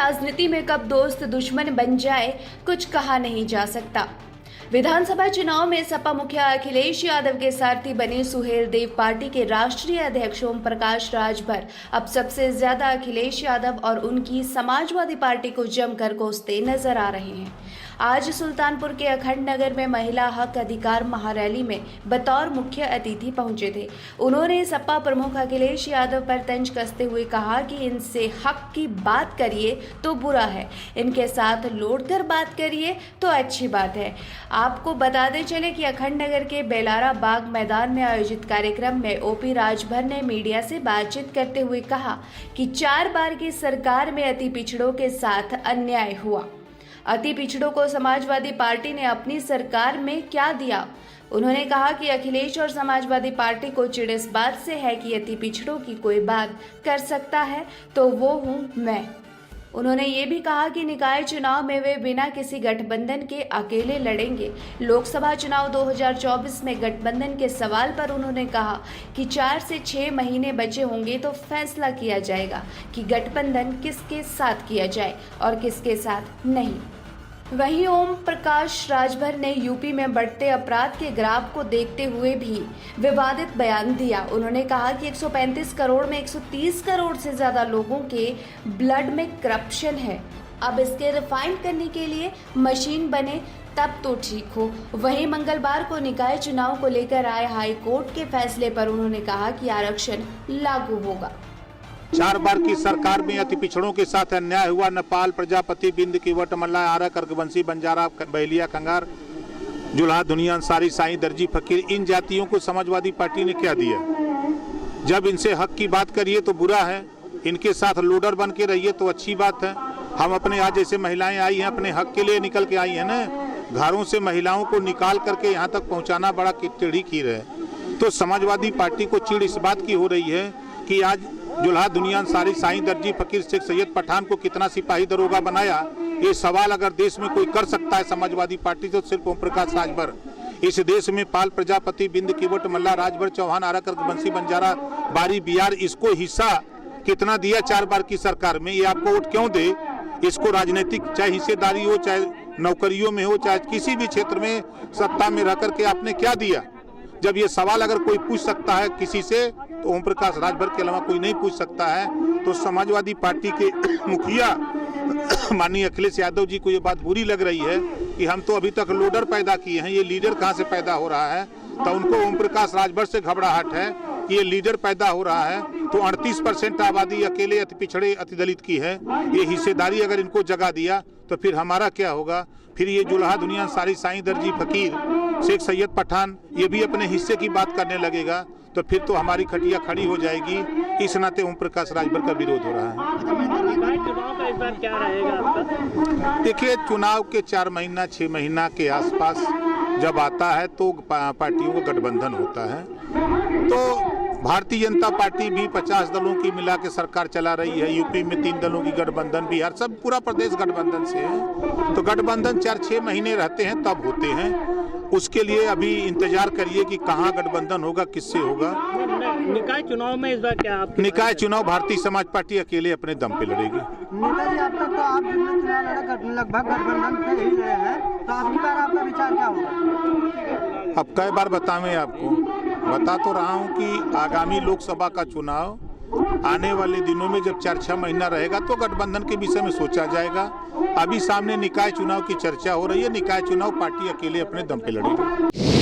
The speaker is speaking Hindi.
राजनीति में कब दोस्त दुश्मन बन जाए कुछ कहा नहीं जा सकता। विधानसभा चुनाव में सपा मुखिया अखिलेश यादव के सारथी बने सुहेल देव पार्टी के राष्ट्रीय अध्यक्ष ओम प्रकाश राजभर अब सबसे ज्यादा अखिलेश यादव और उनकी समाजवादी पार्टी को जमकर कोसते नजर आ रहे हैं। आज सुल्तानपुर के अखंड नगर में महिला हक अधिकार महारैली में बतौर मुख्य अतिथि पहुंचे थे। उन्होंने सपा प्रमुख अखिलेश यादव पर तंज कसते हुए कहा कि इनसे हक की बात करिए तो बुरा है, इनके साथ लौटकर बात करिए तो अच्छी बात है। आपको बताते चले कि अखंड नगर के बेलारा बाग मैदान में आयोजित कार्यक्रम में ओपी राजभर ने मीडिया से बातचीत करते हुए कहा कि 4 बार की सरकार में अति पिछड़ों के साथ अन्याय हुआ। अति पिछड़ों को समाजवादी पार्टी ने अपनी सरकार में क्या दिया। उन्होंने कहा कि अखिलेश और समाजवादी पार्टी को चिढ़ इस बात से है कि अति पिछड़ों की कोई बात कर सकता है तो वो हूँ मैं। उन्होंने ये भी कहा कि निकाय चुनाव में वे बिना किसी गठबंधन के अकेले लड़ेंगे। लोकसभा चुनाव 2024 में गठबंधन के सवाल पर उन्होंने कहा कि 4 से 6 महीने बचे होंगे तो फैसला किया जाएगा कि गठबंधन किसके साथ किया जाए और किसके साथ नहीं। वहीं ओम प्रकाश राजभर ने यूपी में बढ़ते अपराध के ग्राफ को देखते हुए भी विवादित बयान दिया। उन्होंने कहा कि 135 करोड़ में 130 करोड़ से ज्यादा लोगों के ब्लड में करप्शन है। अब इसके रिफाइन करने के लिए मशीन बने तब तो ठीक हो। वहीं मंगलवार को निकाय चुनाव को लेकर आए हाई कोर्ट के फैसले पर उन्होंने कहा कि आरक्षण लागू होगा। 4 बार की सरकार में अति पिछड़ों के साथ अन्याय हुआ। नेपाल, प्रजापति, बिंद, कीवट, मल्ला, आरा, कर्कवंशी, बंजारा, बहलिया, कंगार, जुल्हा, दुनिया, अंसारी, साईं, दर्जी, फकीर, इन जातियों को समाजवादी पार्टी ने क्या दिया। जब इनसे हक की बात करिए तो बुरा है, इनके साथ लोडर बन के रहिए तो अच्छी बात है। हम अपने आज जैसे महिलाएं आई हैं अपने हक के लिए निकल के आई हैं ना, घरों से महिलाओं को निकाल करके यहाँ तक पहुँचाना बड़ा टेढ़ी खीर है। तो समाजवादी पार्टी को चिढ़ इस बात की हो रही है कि आज जुल्हा, दुनिया, अंसारी, साईं, दर्जी, फकीर, शेख सैयद पठान को कितना सिपाही दरोगा बनाया। ये सवाल अगर देश में कोई कर सकता है समाजवादी पार्टी तो सिर्फ ओम प्रकाश राजभर। इस देश में पाल, प्रजापति, बिंद, कीवट, मल्ला, राजभर, चौहान, आरा, कर्कवंशी, बंजारा, बारी, बिहार, इसको हिस्सा कितना दिया 4 बार की सरकार में। ये आपको वोट क्यों दे। इसको राजनीतिक चाहे हिस्सेदारी हो, चाहे नौकरियों में हो, चाहे किसी भी क्षेत्र में सत्ता में रह करके आपने क्या दिया। जब ये सवाल अगर कोई पूछ सकता है किसी से तो ओम प्रकाश राजभर के अलावा कोई नहीं पूछ सकता है। तो समाजवादी पार्टी के मुखिया माननीय अखिलेश यादव जी को ये बात बुरी लग रही है कि हम तो अभी तक लोडर पैदा किए हैं, ये लीडर कहाँ से पैदा हो रहा है। तो उनको ओम प्रकाश राजभर से घबराहट है कि ये लीडर पैदा हो रहा है। तो 38% आबादी अकेले अति पिछड़े अति दलित की है। ये हिस्सेदारी अगर इनको जगा दिया तो फिर हमारा क्या होगा। फिर ये जुल्हा, दुनिया, सारी, साईं, दर्जी, फकीर, शेख सैयद पठान ये भी अपने हिस्से की बात करने लगेगा तो फिर तो हमारी खटिया खड़ी हो जाएगी। इस नाते ओम प्रकाश राजभर का विरोध हो रहा है। चुनाव का इस बार क्या रहेगा आपका? देखिए, चुनाव के 4 महीना 6 महीना के आसपास जब आता है तो पार्टियों का गठबंधन होता है। तो भारतीय जनता पार्टी भी 50 दलों की मिला के सरकार चला रही है। यूपी में 3 दलों की गठबंधन, बिहार, सब पूरा प्रदेश गठबंधन से है। तो गठबंधन 4-6 महीने रहते हैं तब होते हैं। उसके लिए अभी इंतजार करिए कि कहाँ गठबंधन होगा, किससे होगा। निकाय चुनाव में इस बार क्या आप? निकाय चुनाव भारतीय समाज पार्टी अकेले अपने दम पे लड़ेगी। नेताजी, अब तक तो आप लगभग गठबंधन से ही रहे हैं, तो अगली बार आपका विचार क्या होगा? अब कई बार बतावें आपको, बता तो रहा हूं कि आगामी लोकसभा का चुनाव आने वाले दिनों में जब 4-6 महीना रहेगा तो गठबंधन के विषय में सोचा जाएगा। अभी सामने निकाय चुनाव की चर्चा हो रही है। निकाय चुनाव पार्टी अकेले अपने दम पे लड़ेगी।